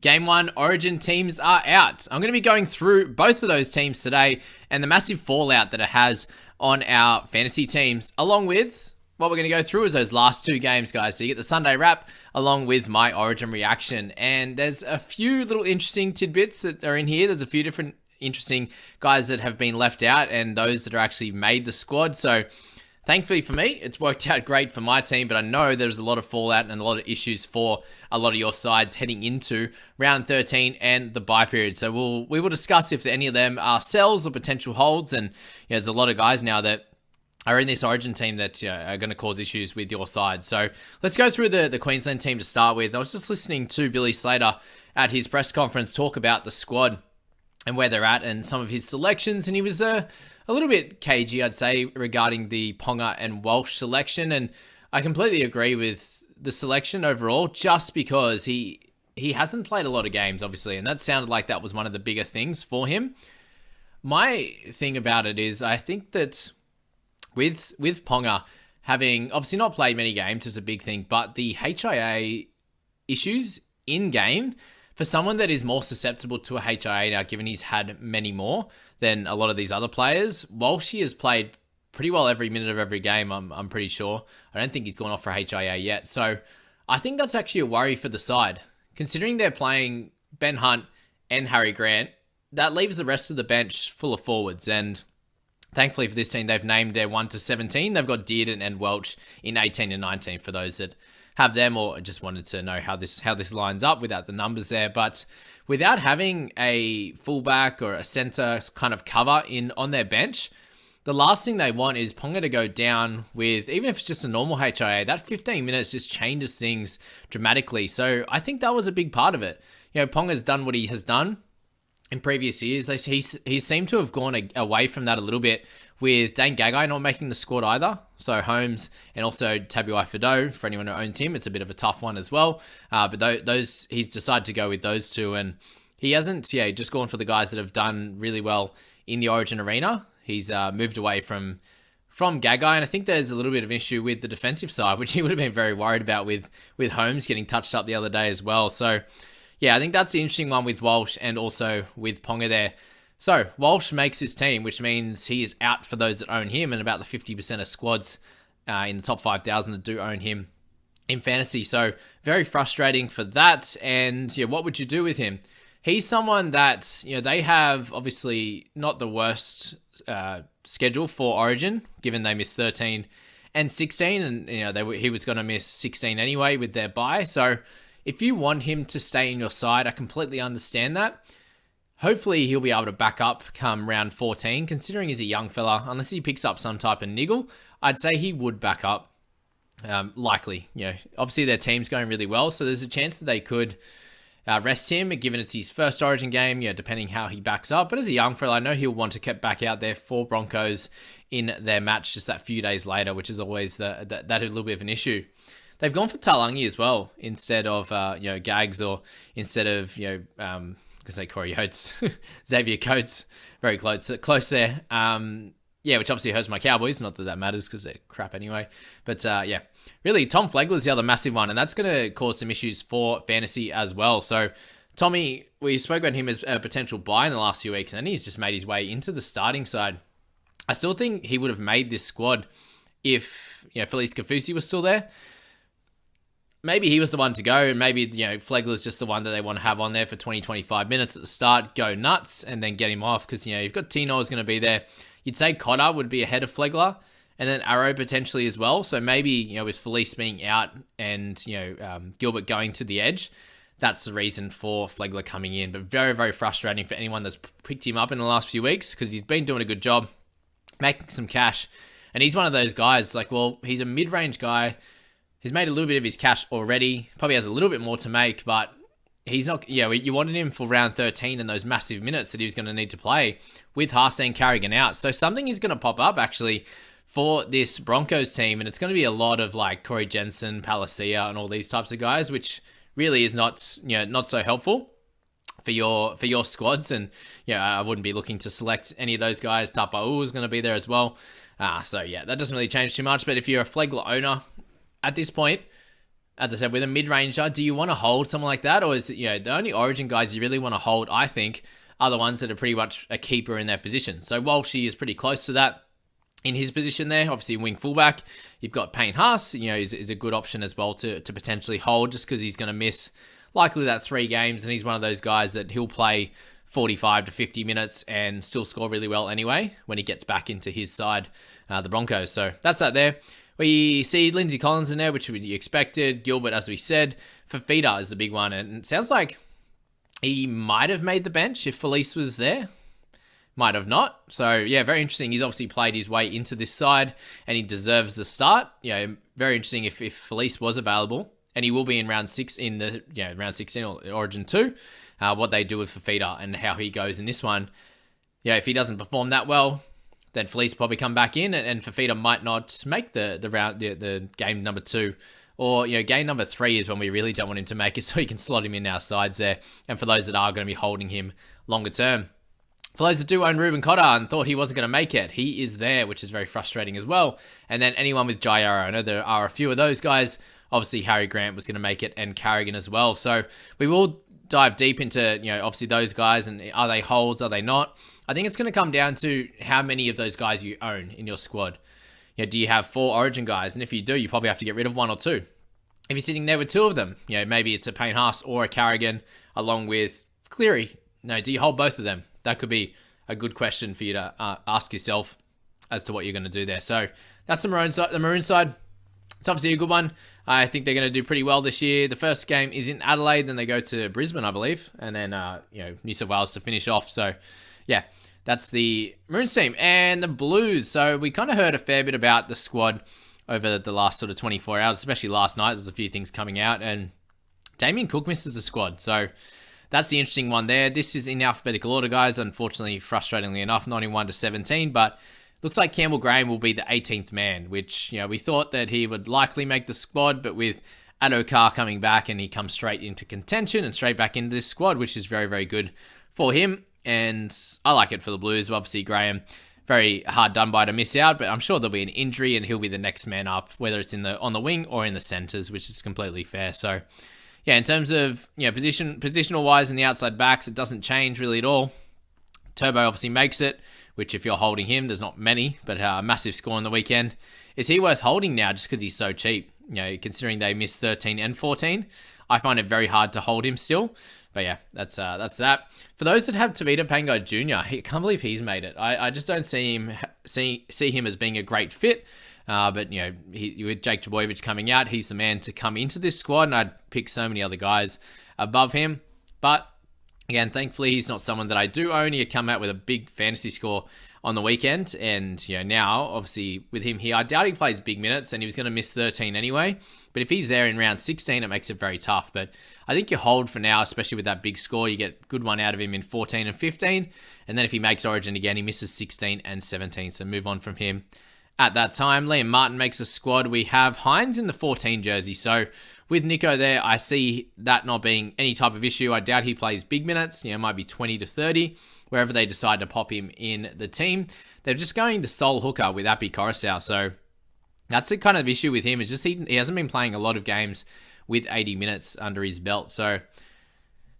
Game 1 Origin teams are out. I'm going to be going through both of those teams today and the massive fallout that it has on our fantasy teams, along with what we're going to go through is those last two games, guys. So you get the Sunday wrap along with my Origin reaction. And there's a few little interesting tidbits that are in here. There's a few different interesting guys that have been left out and those that are actually made the squad. So thankfully for me, it's worked out great for my team, but I know there's a lot of fallout and a lot of issues for a lot of your sides heading into round 13 and the bye period. So we will discuss if any of them are sells or potential holds. And there's a lot of guys now that are in this Origin team that are going to cause issues with your side. So let's go through the Queensland team to start with. I was just listening to Billy Slater at his press conference talk about the squad and where they're at and some of his selections. And he was a little bit cagey, I'd say, regarding the Ponga and Walsh selection. And I completely agree with the selection overall, just because he hasn't played a lot of games, obviously. And that sounded like that was one of the bigger things for him. My thing about it is I think that with Ponga having obviously not played many games is a big thing, but the HIA issues in game for someone that is more susceptible to a HIA now, given he's had many more than a lot of these other players, Walsh has played pretty well every minute of every game, I'm pretty sure. I don't think he's gone off for HIA yet. So I think that's actually a worry for the side. Considering they're playing Ben Hunt and Harry Grant, that leaves the rest of the bench full of forwards. And thankfully for this team, they've named their 1 to 17. They've got Dearden and Welch in 18 and 19 for those that have them or just wanted to know how this lines up without the numbers there. But without having a fullback or a center kind of cover on their bench, the last thing they want is Ponga to go down with, even if it's just a normal HIA, that 15 minutes just changes things dramatically. So I think that was a big part of it. Ponga's done what he has done in previous years. He seemed to have gone away from that a little bit with Dane Gagai not making the squad either. So Holmes and also Tabuai Fidow, for anyone who owns him, it's a bit of a tough one as well. But those he's decided to go with those two. And he hasn't, just gone for the guys that have done really well in the Origin arena. He's moved away from Gagai. And I think there's a little bit of an issue with the defensive side, which he would have been very worried about with Holmes getting touched up the other day as well. So I think that's the interesting one with Walsh and also with Ponga there. So Walsh makes his team, which means he is out for those that own him, and about the 50% of squads in the top 5,000 that do own him in fantasy. So very frustrating for that. And what would you do with him? He's someone that, they have obviously not the worst schedule for Origin, given they missed 13 and 16, and he was going to miss 16 anyway with their bye. So if you want him to stay in your side, I completely understand that. Hopefully he'll be able to back up come round 14, considering he's a young fella. Unless he picks up some type of niggle, I'd say he would back up, likely. Obviously their team's going really well, so there's a chance that they could rest him, given it's his first Origin game, depending how he backs up. But as a young fella, I know he'll want to get back out there for Broncos in their match just that few days later, which is always that a little bit of an issue. They've gone for Talangi as well, instead of, Gags, or instead of, I could say Corey Oates, Xavier Coates, very close there. Which obviously hurts my Cowboys. Not that that matters because they're crap anyway. But really, Tom Flegler's the other massive one, and that's going to cause some issues for fantasy as well. So Tommy, we spoke about him as a potential buy in the last few weeks, and then he's just made his way into the starting side. I still think he would have made this squad if Felice Kafusi was still there. Maybe he was the one to go, and maybe, Flegler's just the one that they want to have on there for 20, 25 minutes at the start, go nuts, and then get him off, because, you've got Tino is going to be there. You'd say Cotter would be ahead of Flegler, and then Arrow potentially as well. So maybe, with Felice being out and, Gilbert going to the edge, that's the reason for Flegler coming in. But very, very frustrating for anyone that's picked him up in the last few weeks, because he's been doing a good job making some cash. And he's one of those guys, he's a mid-range guy. He's made a little bit of his cash already. Probably has a little bit more to make, but he's not... you wanted him for round 13 and those massive minutes that he was going to need to play with Harsane Carrigan out. So something is going to pop up, actually, for this Broncos team, and it's going to be a lot of, Corey Jensen, Palacia, and all these types of guys, which really is not, not so helpful for your squads. And, I wouldn't be looking to select any of those guys. Tapa'u is going to be there as well. That doesn't really change too much. But if you're a Flegler owner at this point, as I said, with a mid-ranger, do you want to hold someone like that? Or is it, the only Origin guys you really want to hold, I think, are the ones that are pretty much a keeper in their position. So Walshy is pretty close to that in his position there. Obviously, wing fullback, you've got Payne Haas, is a good option as well to potentially hold, just because he's going to miss likely that 3 games, and he's one of those guys that he'll play 45 to 50 minutes and still score really well anyway when he gets back into his side, the Broncos. So that's that there. We see Lindsay Collins in there, which we expected. Gilbert, as we said. Fafita is the big one, and it sounds like he might have made the bench if Felice was there. Might have not. So, yeah, very interesting. He's obviously played his way into this side, and he deserves the start. Very interesting if Felice was available, and he will be in round 6 in the round 16 or Origin 2. What they do with Fafita and how he goes in this one. If he doesn't perform that well, then Felice probably come back in, and Fafita might not make the round, the game number 2. Or, game number 3 is when we really don't want him to make it, so you can slot him in our sides there. And for those that are going to be holding him longer term. For those that do own Ruben Cotter and thought he wasn't going to make it, he is there, which is very frustrating as well. And then anyone with Jairo, I know there are a few of those guys. Obviously, Harry Grant was going to make it, and Carrigan as well. So we will dive deep into, obviously those guys, and are they holds, are they not? I think it's going to come down to how many of those guys you own in your squad. Do you have 4 Origin guys? And if you do, you probably have to get rid of 1 or 2. If you're sitting there with 2 of them, maybe it's a Payne Haas or a Carrigan along with Cleary. Do you hold both of them? That could be a good question for you to ask yourself as to what you're going to do there. So that's the Maroon side. The Maroon side, it's obviously a good one. I think they're going to do pretty well this year. The first game is in Adelaide, then they go to Brisbane, I believe, and then New South Wales to finish off. So yeah, that's the Maroons team. And the Blues. So we kind of heard a fair bit about the squad over the last sort of 24 hours, especially last night. There's a few things coming out, and Damien Cook misses the squad. So that's the interesting one there. This is in alphabetical order, guys. Unfortunately, frustratingly enough, 91 to 17, but looks like Campbell Graham will be the 18th man, which, we thought that he would likely make the squad, but with Addo-Carr coming back, and he comes straight into contention and straight back into this squad, which is very, very good for him. And I like it for the Blues. Obviously, Graham, very hard done by to miss out, but I'm sure there'll be an injury and he'll be the next man up, whether it's on the wing or in the centres, which is completely fair. So, yeah, in terms of positional wise in the outside backs, it doesn't change really at all. Turbo obviously makes it, which if you're holding him, there's not many, but a massive score on the weekend. Is he worth holding now just because he's so cheap? Considering they missed 13 and 14, I find it very hard to hold him still. But yeah, that's that. For those that have Tavita Pango Jr., I can't believe he's made it. I just don't see him as being a great fit. But with Jake Trbojevic coming out, he's the man to come into this squad, and I'd pick so many other guys above him. But again, thankfully, he's not someone that I do own. He come out with a big fantasy score on the weekend, and now obviously with him here, I doubt he plays big minutes, and he was going to miss 13 anyway. But if he's there in round 16, it makes it very tough. But I think you hold for now, especially with that big score. You get a good one out of him in 14 and 15. And then if he makes Origin again, he misses 16 and 17. So move on from him at that time. Liam Martin makes a squad. We have Hines in the 14 jersey. So with Nico there, I see that not being any type of issue. I doubt he plays big minutes. It might be 20 to 30, wherever they decide to pop him in the team. They're just going the sole hooker with Api Coruscant. So that's the kind of issue with him. Is just he hasn't been playing a lot of games with 80 minutes under his belt. So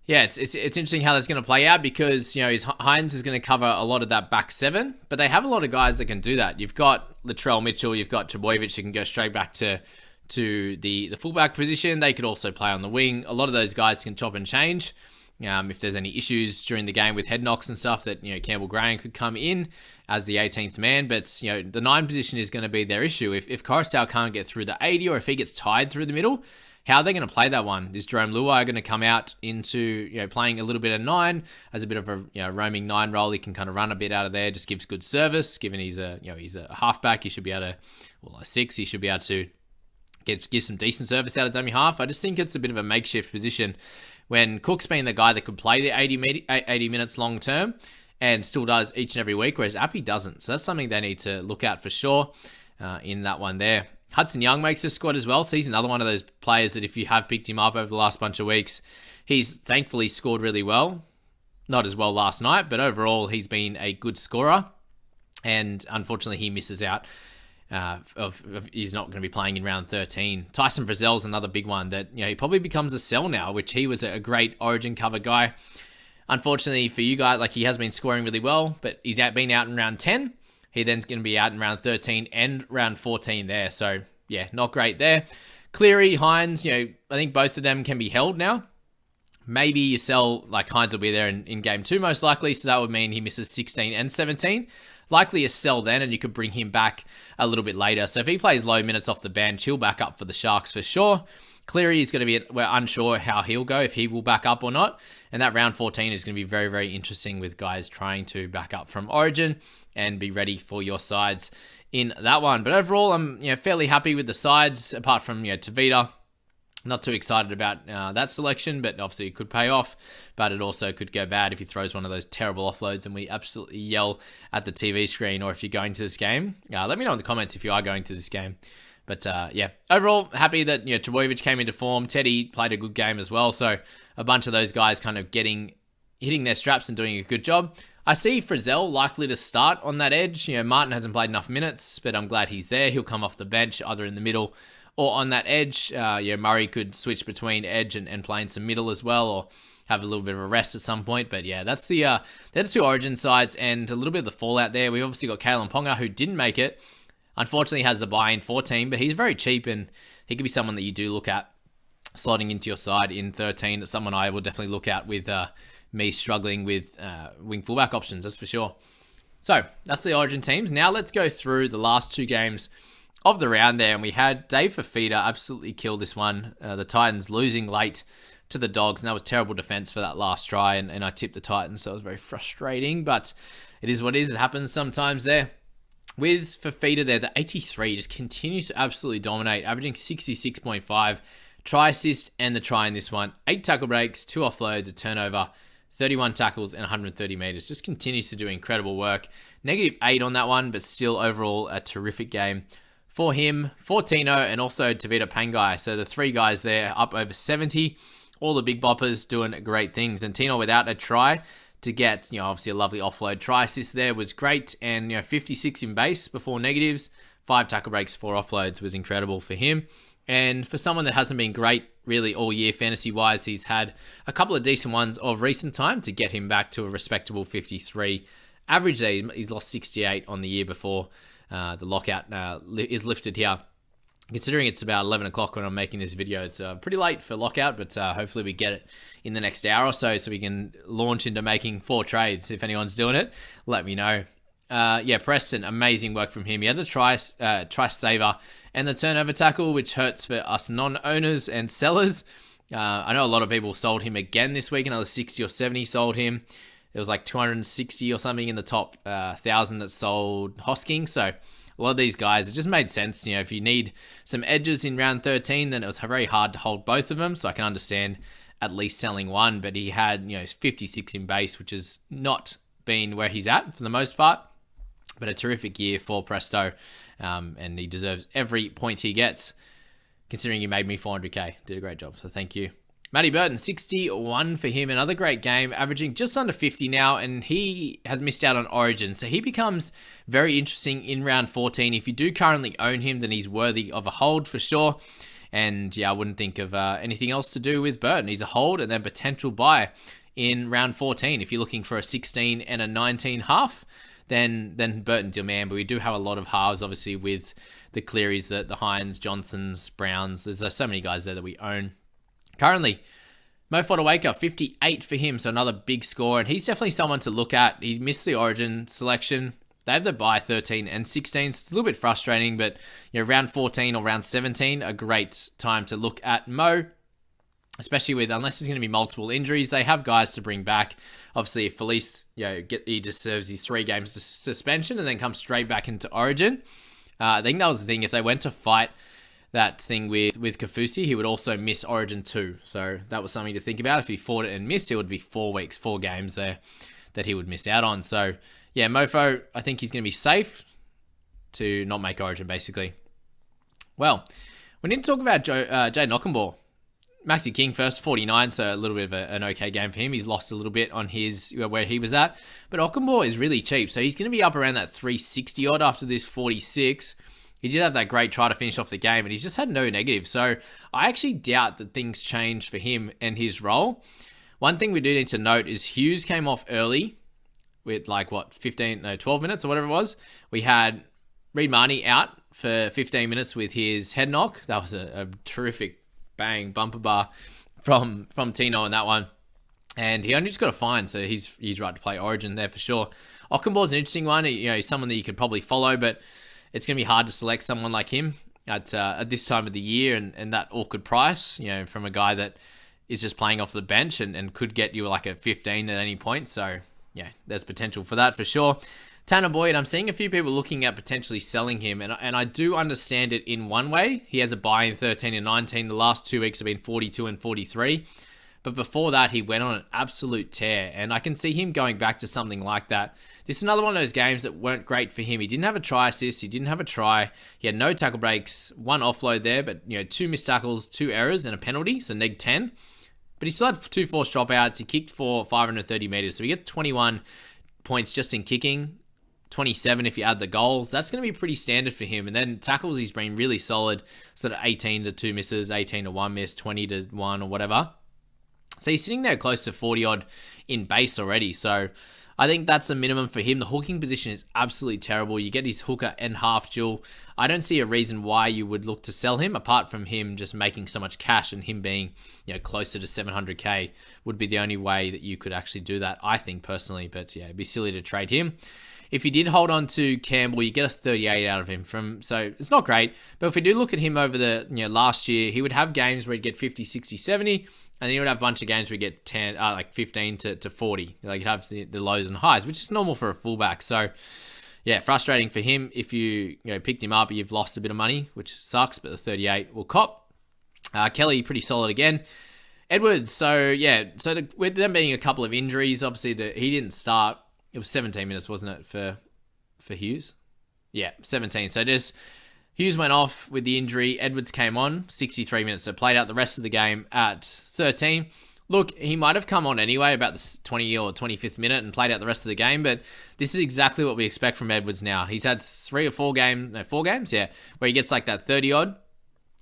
yeah, it's interesting how that's going to play out, because his Hines is going to cover a lot of that back 7, but they have a lot of guys that can do that. You've got Latrell Mitchell, you've got Trbojevic who can go straight back to the fullback position. They could also play on the wing. A lot of those guys can chop and change. If there's any issues during the game with head knocks and stuff, that Campbell Graham could come in as the 18th man. But the 9 position is going to be their issue. If Coruscant can't get through the 80, or if he gets tied through the middle, how are they going to play that one? Is Jerome Luai going to come out into playing a little bit of 9 as a bit of a roaming 9 role? He can kind of run a bit out of there, just gives good service. Given he's a halfback, he should be able to, a 6, he should be able to give some decent service out of dummy half. I just think it's a bit of a makeshift position, when Cook's been the guy that could play the 80 minutes long term and still does each and every week, whereas Appy doesn't. So that's something they need to look at for sure in that one there. Hudson Young makes the squad as well, so he's another one of those players that if you have picked him up over the last bunch of weeks, he's thankfully scored really well. Not as well last night, but overall he's been a good scorer, and unfortunately he misses out of he's not going to be playing in round 13. Tyson Frizzell's another big one that, he probably becomes a sell now, which he was a great Origin cover guy. Unfortunately for you guys, he has been scoring really well, but he's been out in round 10. He then's going to be out in round 13 and round 14 there. So, yeah, not great there. Cleary, Hines, I think both of them can be held now. Maybe you sell, Hines will be there in game 2 most likely, so that would mean he misses 16 and 17. Likely a sell then, and you could bring him back a little bit later. So if he plays low minutes off the bench, he'll back up for the Sharks for sure. Cleary is going to be, we're unsure how he'll go, if he will back up or not. And that round 14 is going to be very, very interesting with guys trying to back up from Origin and be ready for your sides in that one. But overall, I'm fairly happy with the sides, apart from Tavita. Not too excited about that selection, but obviously it could pay off. But it also could go bad if he throws one of those terrible offloads and we absolutely yell at the TV screen, or if you're going to this game. Let me know in the comments if you are going to this game. But overall, happy that Trbojevic came into form. Teddy played a good game as well. So a bunch of those guys kind of hitting their straps and doing a good job. I see Frizzell likely to start on that edge. Martin hasn't played enough minutes, but I'm glad he's there. He'll come off the bench either in the middle or on that edge. Murray could switch between edge and playing some middle as well, or have a little bit of a rest at some point. But yeah, that's they're the two Origin sides, and a little bit of the fallout there. We obviously got Kalen Ponga, who didn't make it. Unfortunately, has the buy-in 14, but he's very cheap, and he could be someone that you do look at slotting into your side in 13. Someone I will definitely look at with me struggling with wing fullback options, that's for sure. So that's the Origin teams. Now let's go through the last 2 games of the round there, and we had Dave Fifita absolutely kill this one. The Titans losing late to the Dogs, and that was terrible defense for that last try, and I tipped the Titans, so it was very frustrating, but it is what it is. It happens sometimes there. With Fifita there, the 83 just continues to absolutely dominate, averaging 66.5, try assist and the try in this one. 8 tackle breaks, 2 offloads, a turnover, 31 tackles and 130 meters. Just continues to do incredible work. -8 on that one, but still overall a terrific game for him, for Tino, and also Tavita Pangai. So the 3 guys there up over 70. All the big boppers doing great things. And Tino without a try to get, obviously a lovely offload try assist there was great. And, 56 in base before negatives. 5 tackle breaks, 4 offloads was incredible for him. And for someone that hasn't been great really all year fantasy-wise, he's had a couple of decent ones of recent time to get him back to a respectable 53 average there. He's lost 68 on the year before. The lockout is lifted here. Considering it's about 11 o'clock when I'm making this video, it's pretty late for lockout, but hopefully we get it in the next hour or so we can launch into making 4 trades. If anyone's doing it, let me know. Preston, amazing work from him. He had the try saver and the turnover tackle, which hurts for us non-owners and sellers. I know a lot of people sold him again this week. Another 60 or 70 sold him. It was 260 or something in the top 1,000 that sold Hosking. So a lot of these guys, it just made sense. If you need some edges in round 13, then it was very hard to hold both of them. So I can understand at least selling one. But he had 56 in base, which has not been where he's at for the most part. But a terrific year for Presto. And he deserves every point he gets, considering he made me 400k. Did a great job. So thank you. Matty Burton, 61 for him. Another great game, averaging just under 50 now, and he has missed out on Origin. So he becomes very interesting in round 14. If you do currently own him, then he's worthy of a hold for sure. And I wouldn't think of anything else to do with Burton. He's a hold and then potential buy in round 14. If you're looking for a 16 and a 19 half, then Burton's your man. But we do have a lot of halves, obviously, with the Clearys, the Hines, Johnsons, Browns. There's so many guys there that we own. Currently, Mo Fodawaker, 58 for him, so another big score, and he's definitely someone to look at. He missed the Origin selection. They have the bye 13 and 16, so it's a little bit frustrating, but round 14 or round 17, a great time to look at Mo, especially unless there's going to be multiple injuries. They have guys to bring back. Obviously, if Felice, he just serves his 3 games suspension and then comes straight back into Origin. I think that was the thing. If they went to fight that thing with Kafusi, he would also miss Origin 2. So that was something to think about. If he fought it and missed, it would be 4 weeks, 4 games there that he would miss out on. So yeah, Mofo, I think he's going to be safe to not make Origin, basically. Well, we need to talk about Jayden Okunbor. Maxi King first, 49, so a little bit of an okay game for him. He's lost a little bit on his where he was at. But Okunbor is really cheap, so he's going to be up around that 360 odd after this 46. He did have that great try to finish off the game, and he's just had no negatives. So I actually doubt that things changed for him and his role. One thing we do need to note is Hughes came off early with 12 minutes or whatever it was. We had Reed Marnie out for 15 minutes with his head knock. That was a terrific bang bumper bar from Tino on that one. And he only just got a fine, so he's right to play Origin there for sure. Ockenball's an interesting one. He's someone that you could probably follow, but it's going to be hard to select someone like him at this time of the year and that awkward price, from a guy that is just playing off the bench and could get you like a 15 at any point. So, yeah, there's potential for that for sure. Tanner Boyd, I'm seeing a few people looking at potentially selling him, and I do understand it in one way. He has a buy in 13 and 19. The last 2 weeks have been 42 and 43. But before that, he went on an absolute tear, and I can see him going back to something like that. This is another one of those games that weren't great for him. He didn't have a try assist. He didn't have a try. He had no tackle breaks, one offload there, but 2 missed tackles, 2 errors, and a penalty, so neg 10. But he still had 2 forced dropouts. He kicked for 530 meters, so he gets 21 points just in kicking. 27 if you add the goals. That's going to be pretty standard for him. And then tackles, he's been really solid. Sort of 18 to 2 misses, 18 to 1 miss, 20 to 1 or whatever. So he's sitting there close to 40 odd in base already. So I think that's the minimum for him. The hooking position is absolutely terrible. You get his hooker and half dual. I don't see a reason why you would look to sell him, apart from him just making so much cash and him being closer to 700k would be the only way that you could actually do that, I think personally. But yeah, it'd be silly to trade him. If you did hold on to Campbell, you get a 38 out of him. So it's not great. But if we do look at him over the last year, he would have games where he'd get 50, 60, 70. And then you would have a bunch of games where you get 15 to 40. You'd have the lows and highs, which is normal for a fullback. So, yeah, frustrating for him. If you picked him up, you've lost a bit of money, which sucks, but the 38 will cop. Kelly, pretty solid again. Edwards, so with them being a couple of injuries, obviously he didn't start. It was 17 minutes, wasn't it, for Hughes? Yeah, 17. So just Hughes went off with the injury. Edwards came on, 63 minutes. So played out the rest of the game at 13. Look, he might have come on anyway about the 20th or 25th minute and played out the rest of the game, but this is exactly what we expect from Edwards now. He's had 4 games, where he gets like that 30-odd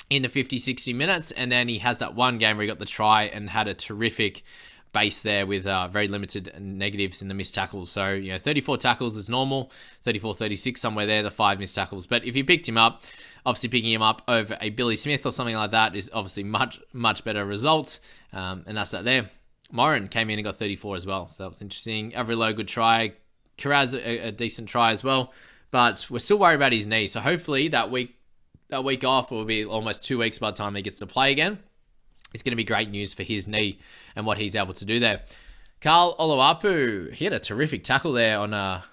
in the 50, 60 minutes, and then he has that one game where he got the try and had a terrific base there with very limited negatives in the missed tackles. So, 34 tackles is normal, 34, 36, somewhere there, the 5 missed tackles. But if you picked him up, obviously picking him up over a Billy Smith or something like that is obviously much, much better result. And that's that there. Morin came in and got 34 as well. So that was interesting. Avrilo, good try. Kiraz, a decent try as well. But we're still worried about his knee. So hopefully that week off will be almost 2 weeks by the time he gets to play again. It's going to be great news for his knee and what he's able to do there. Carl Oluwapu, he had a terrific tackle there on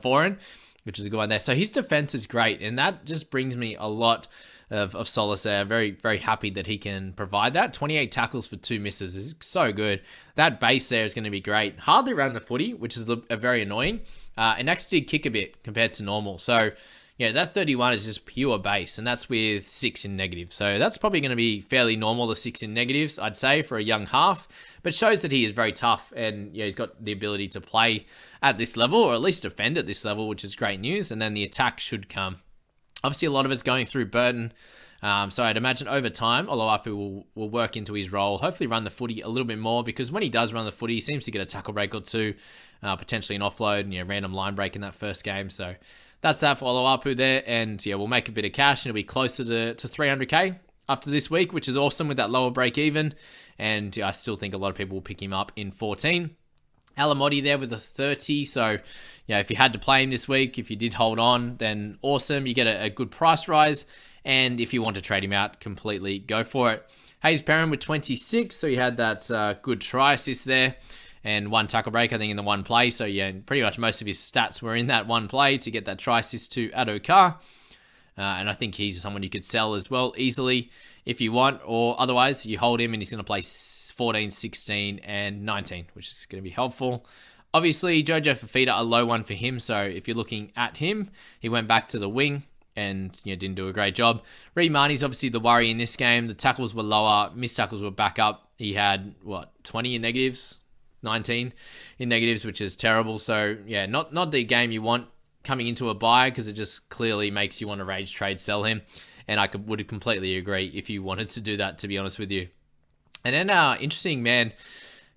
Foreign, which is a good one there. So his defense is great, and that just brings me a lot of solace there. Very, very happy that he can provide that. 28 tackles for 2 misses is so good. That base there is going to be great. Hardly ran the footy, which is very annoying, and actually did kick a bit compared to normal. So yeah, that 31 is just pure base, and that's with 6 in negative. So that's probably going to be fairly normal, the 6 in negatives, I'd say, for a young half. But shows that he is very tough, and he's got the ability to play at this level, or at least defend at this level, which is great news. And then the attack should come. Obviously, a lot of it's going through Burton. So I'd imagine over time, Oluwapu will work into his role, hopefully run the footy a little bit more, because when he does run the footy, he seems to get a tackle break or 2, potentially an offload, and random line break in that first game. So that's that for Oluwapu there, and we'll make a bit of cash, and it'll be closer to 300k after this week, which is awesome with that lower break even, and I still think a lot of people will pick him up in 14. Alamotti there with a 30, so if you had to play him this week, if you did hold on, then awesome, you get a good price rise, and if you want to trade him out completely, go for it. Hayes Perrin with 26, so he had that good try assist there, and 1 tackle break, I think, in the 1 play. So, pretty much most of his stats were in that 1 play to get that try assist to Addo-Carr. And I think he's someone you could sell as well easily if you want, or otherwise you hold him and he's going to play 14, 16, and 19, which is going to be helpful. Obviously, Jojo Fafita, a low one for him. So if you're looking at him, he went back to the wing and didn't do a great job. Reed Marnie's obviously the worry in this game. The tackles were lower, missed tackles were back up. He had, 20 in negatives? 19 in negatives, which is terrible. So, not the game you want coming into a buy because it just clearly makes you want to rage trade sell him. And I would completely agree if you wanted to do that, to be honest with you. And then, interesting, man,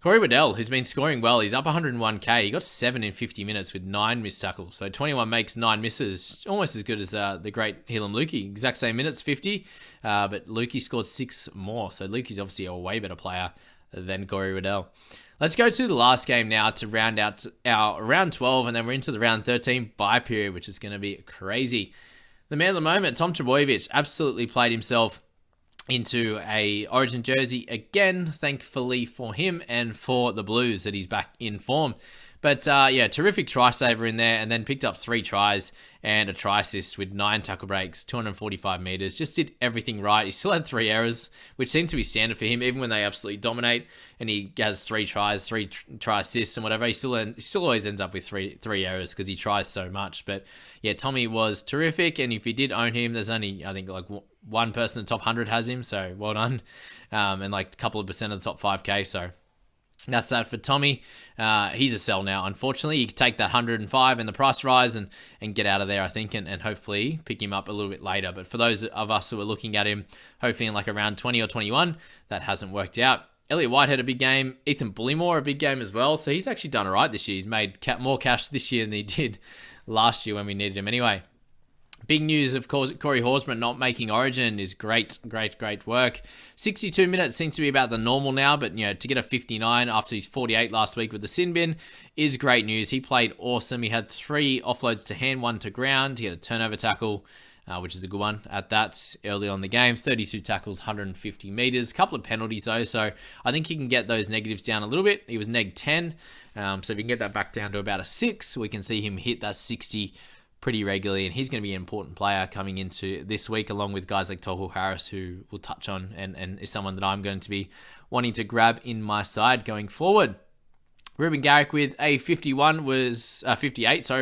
Corey Waddell, who's been scoring well. He's up 101k. He got 7 in 50 minutes with 9 missed tackles. So 21 makes, 9 misses. Almost as good as the great Helam Lukey. Exact same minutes, 50. But Lukey scored 6 more. So Lukey's obviously a way better player than Corey Waddell. Let's go to the last game now to round out our round 12. And then we're into the round 13 bye period, which is going to be crazy. The man of the moment, Tom Trbojevic, absolutely played himself into a Origin jersey again, thankfully for him and for the Blues that he's back in form. But yeah, terrific try saver in there, and then picked up 3 tries and a try assist with 9 tackle breaks, 245 meters. Just did everything right. He still had 3 errors, which seemed to be standard for him, even when they absolutely dominate. And he has 3 tries, 3 try assists and whatever. He still always ends up with three errors because he tries so much. But yeah, Tommy was terrific. And if you did own him, there's only, I think, like one person in the top 100 has him. So well done. And like a couple of percent of the top 5K. So that's that for Tommy. He's a sell now, unfortunately. You can take that 105 and the price rise and get out of there, I think, and hopefully pick him up a little bit later. But for those of us who are looking at him, hopefully in like around 20 or 21, that hasn't worked out. Elliot Whitehead, a big game. Ethan Bullymore, a big game as well. So he's actually done all right this year. He's made more cash this year than he did last year when we needed him anyway. Big news, of course, Corey Horsburgh not making Origin is great work. 62 minutes seems to be about the normal now, but you know, to get a 59 after his 48 last week with the sin bin is great news. He played awesome. He had 3 offloads to hand, 1 to ground. He had a turnover tackle, which is a good one at that early on in the game. 32 tackles, 150 meters. A couple of penalties though, so I think he can get those negatives down a little bit. He was neg 10, so if you can get that back down to about a 6, we can see him hit that 60 pretty regularly, and he's going to be an important player coming into this week, along with guys like Tohu Harris, who we'll touch on, and is someone that I'm going to be wanting to grab in my side going forward. Ruben Garrick with a 58,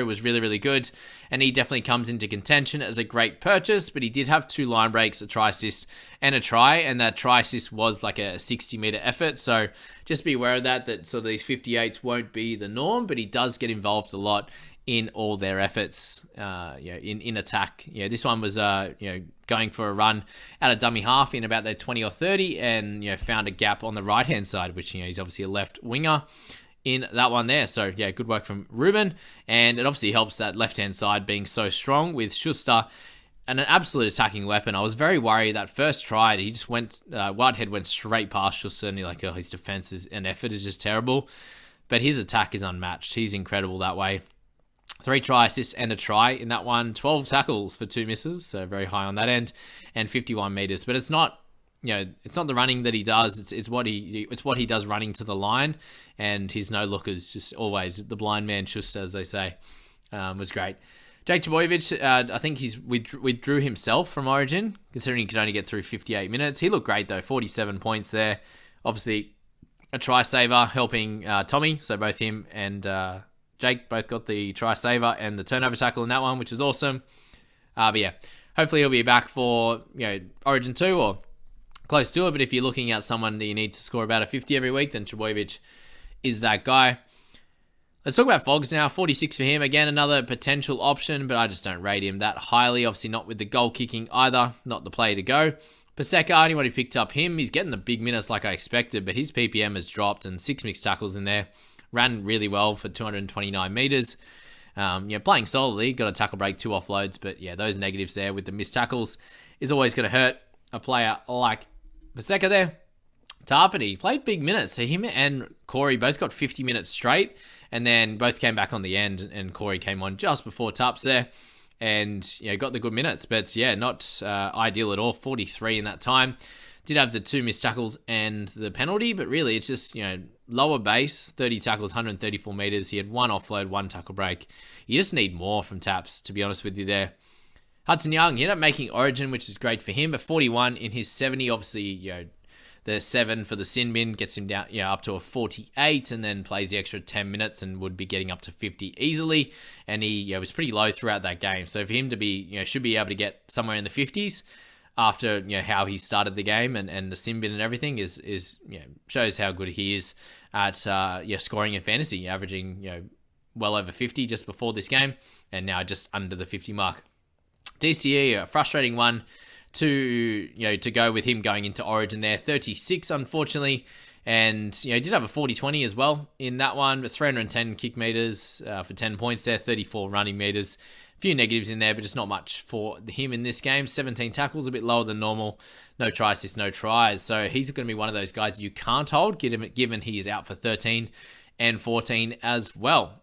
was really good, and he definitely comes into contention as a great purchase, but he did have 2 line breaks, a try assist and a try, and that try assist was like a 60-meter effort, so just be aware of that sort of these 58s won't be the norm, but he does get involved a lot in all their efforts, in attack. This one was, going for a run at a dummy half in about their 20 or 30 and, found a gap on the right-hand side, which, he's obviously a left winger in that one there. So, yeah, good work from Ruben. And it obviously helps that left-hand side being so strong with Schuster and an absolute attacking weapon. I was very worried that first try, he just Whitehead went straight past Schuster and you're like, oh, his defense and effort is just terrible. But his attack is unmatched. He's incredible that way. 3 try assists and a try in that one, 12 tackles for 2 misses, so very high on that end, and 51 meters. But it's not, it's not the running that he does. It's what he does running to the line, and his no lookers just always the blind man Schuster, as they say, was great. Jake Trbojevic, I think he's withdrew himself from Origin, considering he could only get through 58 minutes. He looked great though, 47 points there. Obviously, a try saver helping Tommy, so both him and Jake both got the try saver and the turnover tackle in that one, which is awesome. But yeah, hopefully he'll be back for Origin 2 or close to it. But if you're looking at someone that you need to score about a 50 every week, then Trbojevic is that guy. Let's talk about Fogs now. 46 for him. Again, another potential option, but I just don't rate him that highly. Obviously not with the goal kicking either. Not the play to go. Paseka, anybody picked up him, he's getting the big minutes like I expected, but his PPM has dropped and 6 mixed tackles in there. Ran really well for 229 meters. Playing solidly. Got a tackle break, 2 offloads. But yeah, those negatives there with the missed tackles is always going to hurt a player like Paseka there. Tarpany played big minutes. So him and Corey both got 50 minutes straight. And then both came back on the end. And Corey came on just before Tarps there. And got the good minutes. But yeah, not ideal at all. 43 in that time. Did have the 2 missed tackles and the penalty, but really it's just, lower base, 30 tackles, 134 meters. He had 1 offload, 1 tackle break. You just need more from Taps, to be honest with you there. Hudson Young, he ended up making Origin, which is great for him, but 41 in his 70. Obviously, the 7 for the sin bin gets him down, up to a 48, and then plays the extra 10 minutes and would be getting up to 50 easily. And he was pretty low throughout that game. So for him to be, should be able to get somewhere in the 50s. After how he started the game and the sin bin and everything is shows how good he is at scoring in fantasy, averaging well over 50 just before this game. and now just under the 50 mark. DCE, a frustrating one to go with him going into Origin there. 36, unfortunately. And, he did have a 40-20 as well in that one, but 310 kick meters for 10 points there, 34 running meters. A few negatives in there, but just not much for him in this game. 17 tackles, a bit lower than normal. No try assists, no tries. So he's going to be one of those guys you can't hold, given he is out for 13 and 14 as well.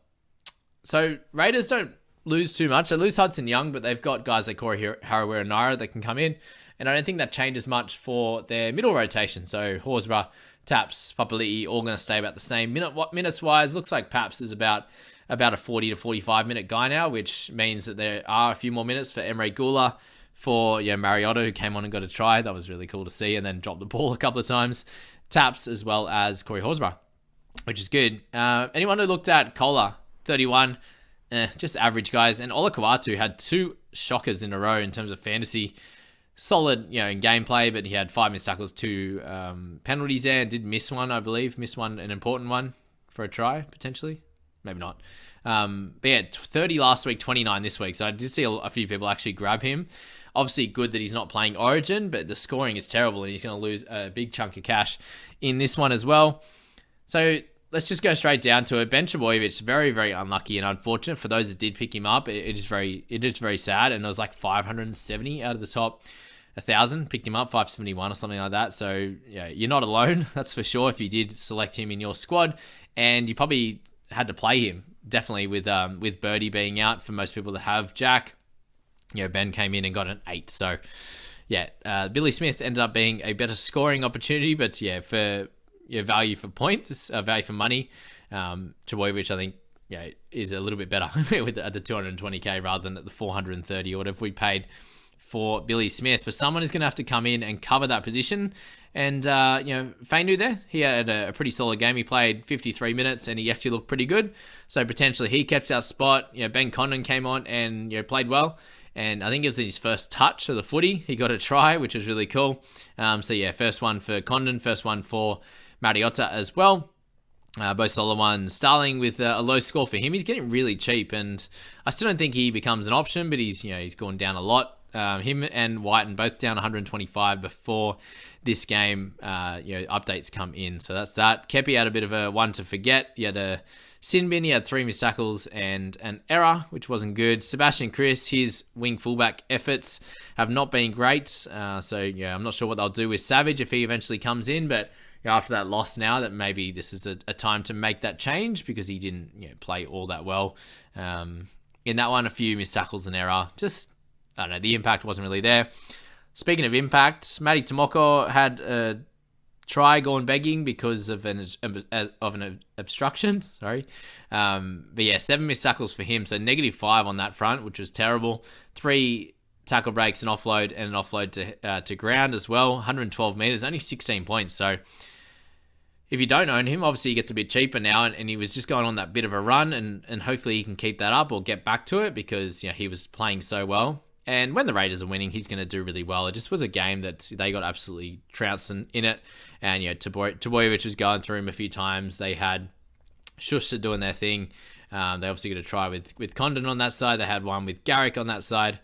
So Raiders don't lose too much. They lose Hudson Young, but they've got guys like Corey Harawira-Naera that can come in. And I don't think that changes much for their middle rotation. So Horsburgh, Taps, Papali'i, all going to stay about the same. Minutes-wise, looks like Paps is about a 40 to 45 minute guy now, which means that there are a few more minutes for Emre Gula, for Mariota, who came on and got a try. That was really cool to see, and then dropped the ball a couple of times. Taps, as well as Corey Horsburgh, which is good. Anyone who looked at Kohler, 31, just average guys. And Ola Kawatu had 2 shockers in a row in terms of fantasy. Solid, in gameplay, but he had 5 missed tackles, 2 penalties there, and did miss one, I believe. Missed one, an important one for a try, potentially. Maybe not. But yeah, 30 last week, 29 this week. So I did see a few people actually grab him. Obviously good that he's not playing Origin, but the scoring is terrible, and he's going to lose a big chunk of cash in this one as well. So let's just go straight down to it. Ben Trbojevic, very, very unlucky and unfortunate. For those that did pick him up, it is very sad. And it was like 570 out of the top 1,000 picked him up, 571 or something like that. So yeah, you're not alone, that's for sure, if you did select him in your squad. And you probably had to play him, definitely, with Birdie being out. For most people that have Jack, Ben came in and got an 8. So yeah, Billy Smith ended up being a better scoring opportunity, but yeah, for value for points, value for money, Trbojevic, I think, is a little bit better with at the 220k rather than at the 430 or whatever we paid for Billy Smith. But someone is going to have to come in and cover that position. And, Fainu there, he had a pretty solid game. He played 53 minutes and he actually looked pretty good. So potentially he kept our spot. Ben Condon came on and, played well. And I think it was his first touch of the footy. He got a try, which was really cool. First one for Condon, first one for Mariota as well. Both solid ones. Starling with a low score for him. He's getting really cheap, and I still don't think he becomes an option, but he's gone down a lot. Him and Whiten both down 125 before this game, updates come in. So that's that. Kepi had a bit of a one to forget. He had a sin bin. He had 3 missed tackles and an error, which wasn't good. Sebastian Kris, his wing fullback efforts have not been great. I'm not sure what they'll do with Savage if he eventually comes in, but after that loss now, that maybe this is a time to make that change, because he didn't play all that well. In that one, a few missed tackles and error. Just, I don't know, the impact wasn't really there. Speaking of impact, Matty Tomoko had a try gone begging because of an obstruction. Sorry. But yeah, 7 missed tackles for him. So -5 on that front, which was terrible. 3 tackle breaks, an offload, and an offload to ground as well. 112 meters, only 16 points. So if you don't own him, obviously he gets a bit cheaper now, and he was just going on that bit of a run, and hopefully he can keep that up or get back to it, because he was playing so well. And when the Raiders are winning, he's going to do really well. It just was a game that they got absolutely trounced in it. And Trbojevic was going through him a few times. They had Schuster doing their thing. They obviously got a try with Condon on that side. They had one with Garrick on that side.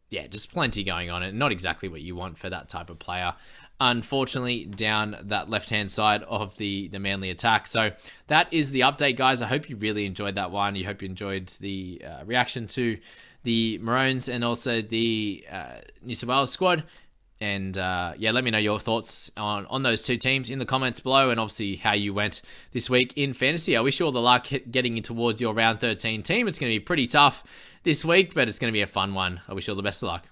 Just plenty going on. And not exactly what you want for that type of player, unfortunately, down that left-hand side of the Manly attack. So that is the update, guys. I hope you really enjoyed that one. I hope you enjoyed the reaction to the Maroons and also the New South Wales squad. And let me know your thoughts on those two teams in the comments below, and obviously how you went this week in fantasy. I wish you all the luck getting in towards your round 13 team. It's going to be pretty tough this week, but it's going to be a fun one. I wish you all the best of luck.